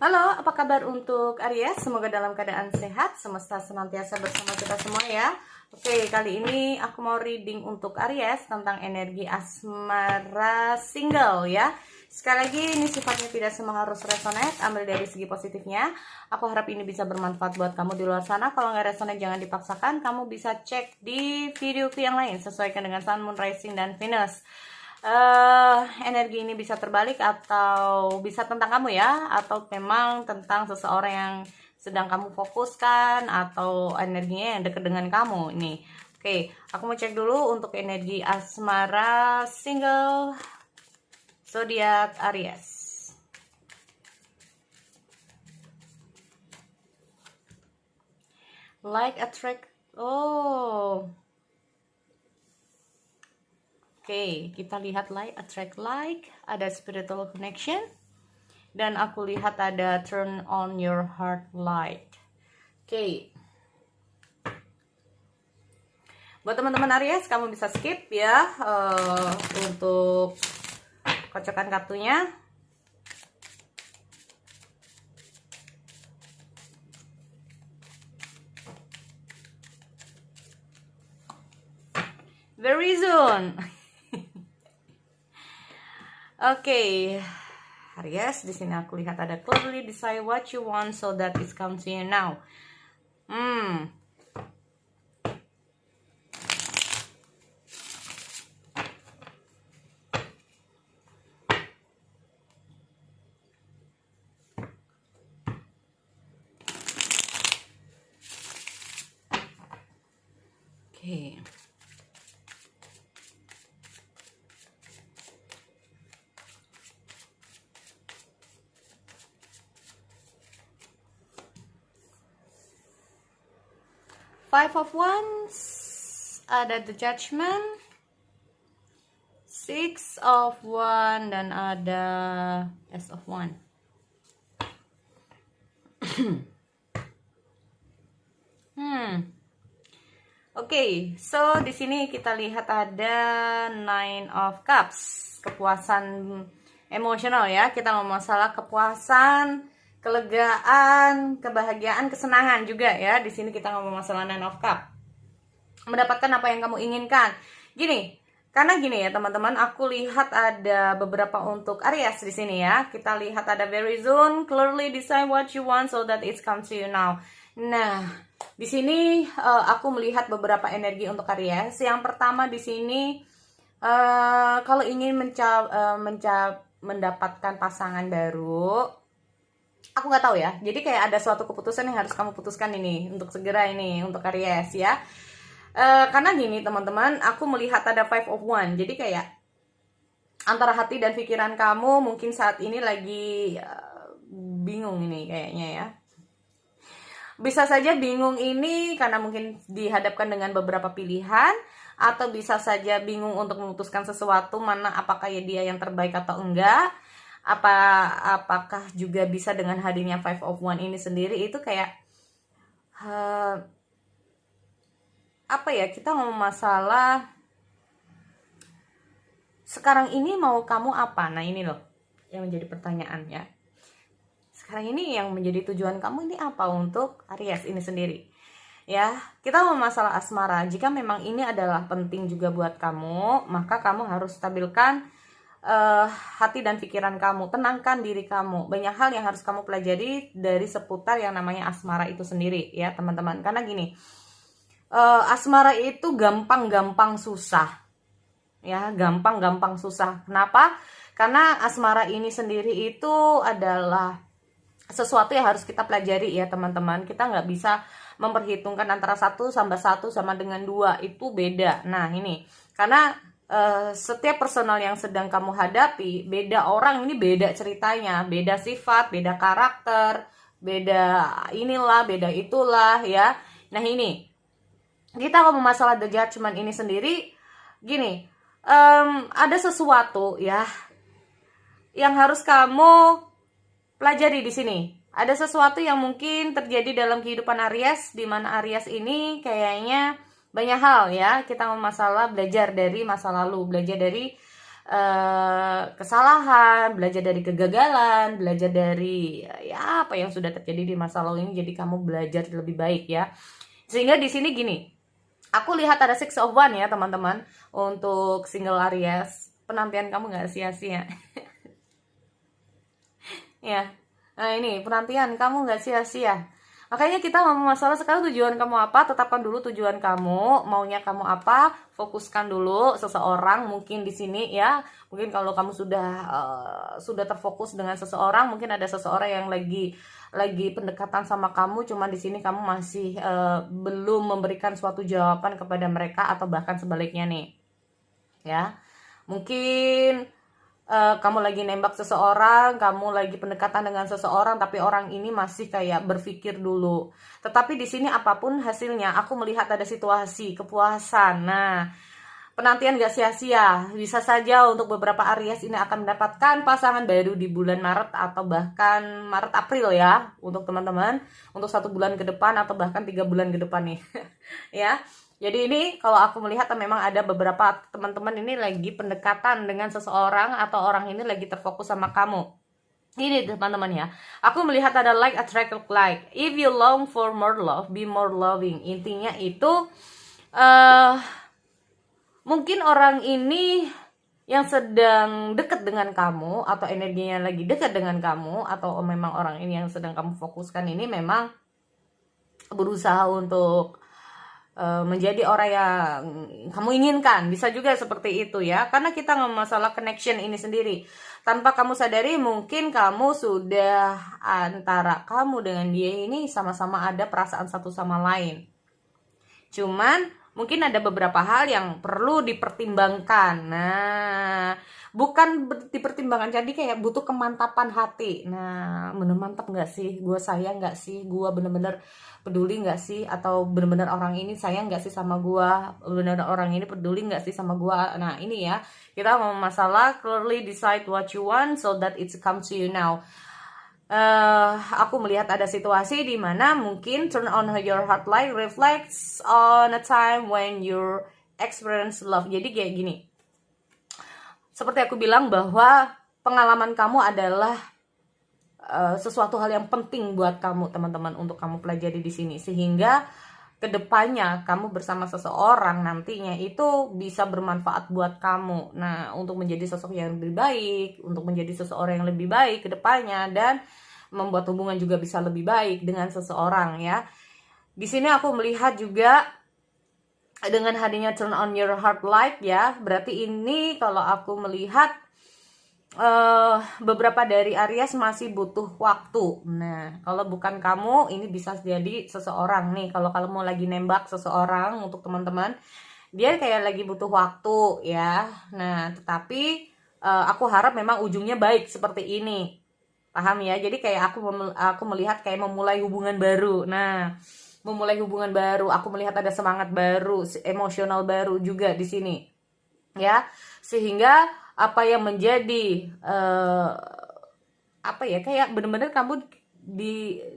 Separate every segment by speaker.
Speaker 1: Halo, apa kabar untuk Aries? Semoga dalam keadaan sehat, semesta senantiasa bersama kita semua ya. Oke, kali ini aku mau reading untuk Aries tentang energi asmara single ya. Sekali lagi, ini sifatnya tidak semua harus resonate, ambil dari segi positifnya. Aku harap ini bisa bermanfaat buat kamu di luar sana. Kalau nggak resonate, jangan dipaksakan. Kamu bisa cek di videoku yang lain, sesuaikan dengan Sun, Moon, Rising, dan Venus. Energi ini bisa terbalik atau bisa tentang kamu ya, atau memang tentang seseorang yang sedang kamu fokuskan atau energinya yang dekat dengan kamu nih. Oke, aku mau cek dulu untuk energi asmara single zodiak Aries. Like attract. Oke, kita lihat like, attract like, ada spiritual connection, dan aku lihat ada turn on your heart light. Oke, buat teman-teman Aries, kamu bisa skip ya untuk kocokan kartunya. Very soon. Oke, Aries, di sini aku lihat ada clearly decide what you want so that it comes to you now. Oke. Five of Wands, ada the Judgment, Six of Wands, dan ada Ace of Wands. Oke, so di sini kita lihat ada Nine of Cups, kepuasan emosional ya. Kita ngomong masalah kepuasan, kelegaan, kebahagiaan, kesenangan juga ya. Di sini kita ngomong masalah Nine of Cups. Mendapatkan apa yang kamu inginkan. Karena gini ya teman-teman, aku lihat ada beberapa untuk Aries di sini ya. Kita lihat ada very soon, clearly decide what you want so that it comes to you now. Nah, di sini aku melihat beberapa energi untuk Aries. Yang pertama di sini kalau ingin mendapatkan pasangan baru, aku nggak tahu ya. Jadi kayak ada suatu keputusan yang harus kamu putuskan ini untuk segera ini untuk Aries ya. Karena gini teman-teman, aku melihat ada Five of Wands. Jadi kayak antara hati dan pikiran kamu mungkin saat ini lagi bingung ini kayaknya ya. Bisa saja bingung ini karena mungkin dihadapkan dengan beberapa pilihan, atau bisa saja bingung untuk memutuskan sesuatu, mana apakah ya dia yang terbaik atau enggak. Apakah juga bisa dengan hadirnya Five of Wands ini sendiri itu kayak kita ngomong masalah sekarang ini mau kamu apa. Nah ini loh yang menjadi pertanyaan ya. Sekarang ini yang menjadi tujuan kamu ini apa untuk Aries ini sendiri ya. Kita ngomong masalah asmara. Jika memang ini adalah penting juga buat kamu, maka kamu harus stabilkan hati dan pikiran kamu, tenangkan diri kamu. Banyak hal yang harus kamu pelajari dari seputar yang namanya asmara itu sendiri ya teman-teman. Karena gini, asmara itu gampang-gampang susah ya, gampang-gampang susah. Kenapa? Karena asmara ini sendiri itu adalah sesuatu yang harus kita pelajari ya teman-teman. Kita nggak bisa memperhitungkan antara 1 sama 1 sama dengan 2, itu beda. Nah ini karena setiap personal yang sedang kamu hadapi, beda orang ini beda ceritanya, beda sifat, beda karakter, beda inilah, beda itulah ya. Nah ini kita ngomong masalah the judgment ini sendiri, gini, ada sesuatu ya yang harus kamu pelajari di sini. Ada sesuatu yang mungkin terjadi dalam kehidupan Aries, di mana Aries ini kayaknya banyak hal ya. Kita ngomong masalah belajar dari masa lalu, belajar dari kesalahan, belajar dari kegagalan, belajar dari ya apa yang sudah terjadi di masa lalu ini, jadi kamu belajar lebih baik ya. Sehingga di sini gini, aku lihat ada 6 of Wands ya teman-teman. Untuk single Aries, penantian kamu gak sia-sia. Ya, nah ini penantian kamu gak sia-sia. Makanya kita ngomong masalah sekarang tujuan kamu apa, tetapkan dulu tujuan kamu, maunya kamu apa, fokuskan dulu seseorang. Mungkin di sini ya, mungkin kalau kamu sudah terfokus dengan seseorang, mungkin ada seseorang yang lagi pendekatan sama kamu, cuman di sini kamu masih belum memberikan suatu jawaban kepada mereka, atau bahkan sebaliknya nih. Ya, mungkin kamu lagi nembak seseorang, kamu lagi pendekatan dengan seseorang, tapi orang ini masih kayak berpikir dulu. Tetapi di sini apapun hasilnya, aku melihat ada situasi kepuasan. Nah, penantian gak sia-sia. Bisa saja untuk beberapa Aries ini akan mendapatkan pasangan baru di bulan Maret, atau bahkan Maret April ya, untuk teman-teman, untuk 1 bulan ke depan, atau bahkan 3 bulan ke depan nih. Ya. Jadi ini kalau aku melihat memang ada beberapa teman-teman ini lagi pendekatan dengan seseorang, atau orang ini lagi terfokus sama kamu. Ini teman-teman ya, aku melihat ada like attract like. If you long for more love, be more loving. Intinya itu mungkin orang ini yang sedang dekat dengan kamu, atau energinya lagi dekat dengan kamu, atau memang orang ini yang sedang kamu fokuskan ini memang berusaha untuk menjadi orang yang kamu inginkan. Bisa juga seperti itu ya, karena kita ngomong masalah connection ini sendiri. Tanpa kamu sadari, mungkin kamu sudah, antara kamu dengan dia ini sama-sama ada perasaan satu sama lain. Cuman mungkin ada beberapa hal yang perlu dipertimbangkan. Nah, bukan dipertimbangkan, jadi kayak butuh kemantapan hati. Nah, bener mantap gak sih, gue sayang gak sih, gue bener-bener peduli gak sih, atau bener-bener orang ini sayang gak sih sama gue, bener-bener orang ini peduli gak sih sama gue. Nah ini ya, kita ngomong masalah clearly decide what you want so that it comes to you now. Aku melihat ada situasi di mana mungkin turn on your heart light reflects on a time when you experience love. Jadi kayak gini, seperti aku bilang bahwa pengalaman kamu adalah sesuatu hal yang penting buat kamu teman-teman, untuk kamu pelajari di sini, sehingga kedepannya kamu bersama seseorang nantinya itu bisa bermanfaat buat kamu. Nah, untuk menjadi sosok yang lebih baik, untuk menjadi seseorang yang lebih baik kedepannya, dan membuat hubungan juga bisa lebih baik dengan seseorang ya. Di sini aku melihat juga dengan hadirnya turn on your heart light ya, berarti ini kalau aku melihat beberapa dari Aries masih butuh waktu. Nah, kalau bukan kamu, ini bisa jadi seseorang nih. Kalau kamu lagi nembak seseorang, untuk teman-teman, dia kayak lagi butuh waktu ya. Nah, tetapi aku harap memang ujungnya baik seperti ini. Paham ya? Jadi kayak aku melihat kayak memulai hubungan baru. Nah, memulai hubungan baru, aku melihat ada semangat baru, emosional baru juga di sini. Ya, sehingga apa yang menjadi kayak bener-bener kamu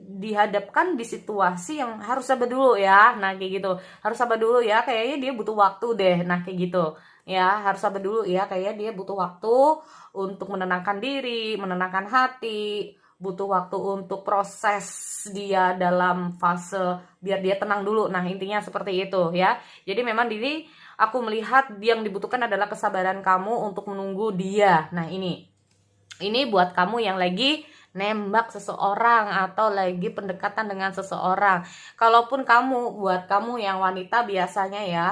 Speaker 1: dihadapkan di situasi yang harus sabar dulu ya. Nah kayak gitu, harus sabar dulu ya, kayaknya dia butuh waktu deh. Nah kayak gitu ya, harus sabar dulu ya, kayaknya dia butuh waktu untuk menenangkan diri, menenangkan hati, butuh waktu untuk proses dia dalam fase biar dia tenang dulu. Nah intinya seperti itu ya. Jadi memang diri aku melihat yang dibutuhkan adalah kesabaran kamu untuk menunggu dia. Nah ini buat kamu yang lagi nembak seseorang atau lagi pendekatan dengan seseorang. Kalaupun buat kamu yang wanita biasanya ya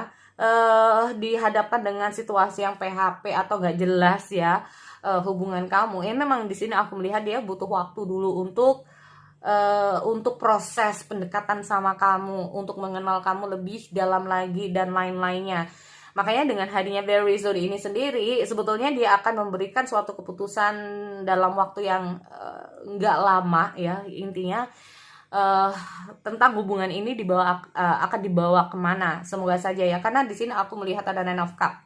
Speaker 1: dihadapkan dengan situasi yang PHP atau gak jelas ya hubungan kamu. Memang di sini aku melihat dia butuh waktu dulu untuk proses pendekatan sama kamu, untuk mengenal kamu lebih dalam lagi dan lain-lainnya. Makanya dengan hadirnya Very Zodiac ini sendiri, sebetulnya dia akan memberikan suatu keputusan dalam waktu yang nggak lama ya. Intinya tentang hubungan ini akan dibawa kemana, semoga saja ya. Karena di sini aku melihat ada Nine of Cups,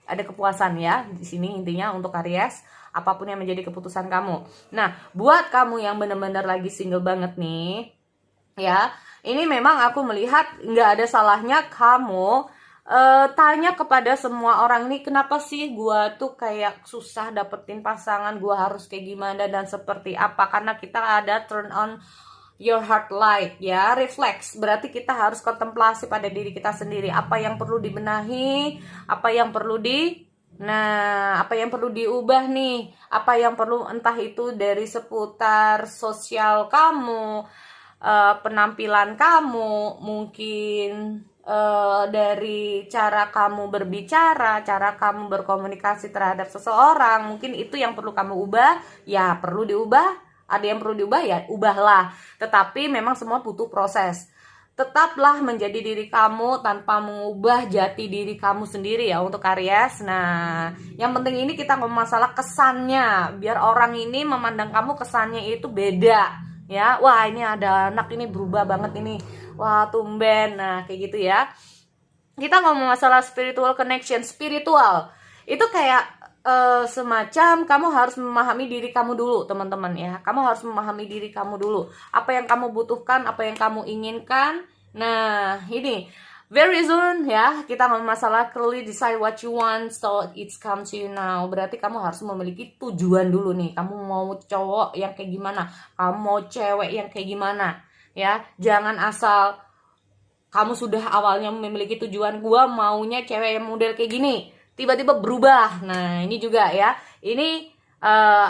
Speaker 1: ada kepuasan ya di sini. Intinya untuk Aries, apapun yang menjadi keputusan kamu. Nah, buat kamu yang benar-benar lagi single banget nih, ya, ini memang aku melihat nggak ada salahnya kamu tanya kepada semua orang nih, kenapa sih gua tuh kayak susah dapetin pasangan, gua harus kayak gimana dan seperti apa. Karena kita ada turn on your heart light ya, refleks. Berarti kita harus kontemplasi pada diri kita sendiri, apa yang perlu dibenahi, apa yang perlu apa yang perlu diubah nih, apa yang perlu, entah itu dari seputar sosial kamu, penampilan kamu, mungkin dari cara kamu berbicara, cara kamu berkomunikasi terhadap seseorang, mungkin itu yang perlu kamu ubah, ya perlu diubah. Ada yang perlu diubah, ya ubahlah. Tetapi memang semua butuh proses. Tetaplah menjadi diri kamu tanpa mengubah jati diri kamu sendiri ya untuk Aries. Nah, yang penting ini kita ngomong masalah kesannya, biar orang ini memandang kamu kesannya itu beda ya. Wah, ini ada anak ini berubah banget ini, wah tumben. Nah kayak gitu ya. Kita ngomong masalah spiritual connection. Spiritual itu kayak semacam kamu harus memahami diri kamu dulu, teman-teman ya. Kamu harus memahami diri kamu dulu, apa yang kamu butuhkan, apa yang kamu inginkan. Nah ini very soon ya, kita ngomong masalah clearly decide what you want so it comes to you now. Berarti kamu harus memiliki tujuan dulu nih. Kamu mau cowok yang kayak gimana, kamu mau cewek yang kayak gimana ya. Jangan asal kamu sudah awalnya memiliki tujuan, gua maunya cewek yang model kayak gini, tiba-tiba berubah. Nah ini juga ya, ini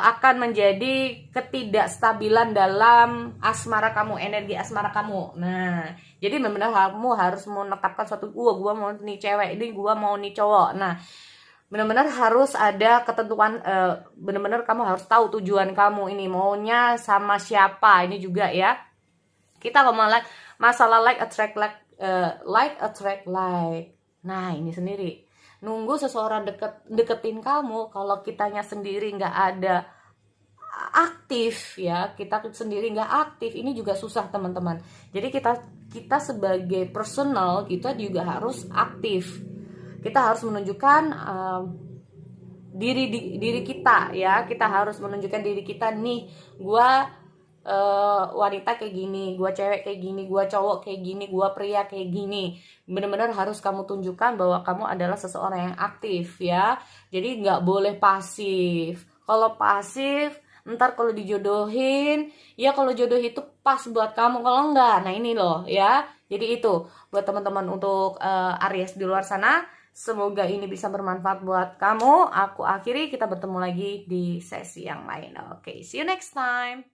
Speaker 1: akan menjadi ketidakstabilan dalam asmara kamu, energi asmara kamu. Nah jadi benar-benar kamu harus menetapkan suatu, gua mau nih cewek, ini gua mau nih cowok. Nah benar-benar harus ada ketentuan, benar-benar kamu harus tahu tujuan kamu ini maunya sama siapa. Ini juga ya, kita ngomong masalah like attract like. Nah ini sendiri, nunggu seseorang deketin kamu, kalau kitanya sendiri nggak ada aktif ya, kita sendiri nggak aktif, ini juga susah teman-teman. Jadi kita sebagai personal, kita juga harus aktif. Kita harus menunjukkan diri kita ya. Kita harus menunjukkan diri kita nih, gua wanita kayak gini, gua cewek kayak gini, gua cowok kayak gini, gua pria kayak gini. Benar-benar harus kamu tunjukkan bahwa kamu adalah seseorang yang aktif ya. Jadi nggak boleh pasif. Kalau pasif, ntar kalau dijodohin, ya kalau jodoh itu pas buat kamu, kalau enggak, nah ini loh ya. Jadi itu buat teman-teman untuk Aries di luar sana. Semoga ini bisa bermanfaat buat kamu. Aku akhiri, kita bertemu lagi di sesi yang lain. Oke, see you next time.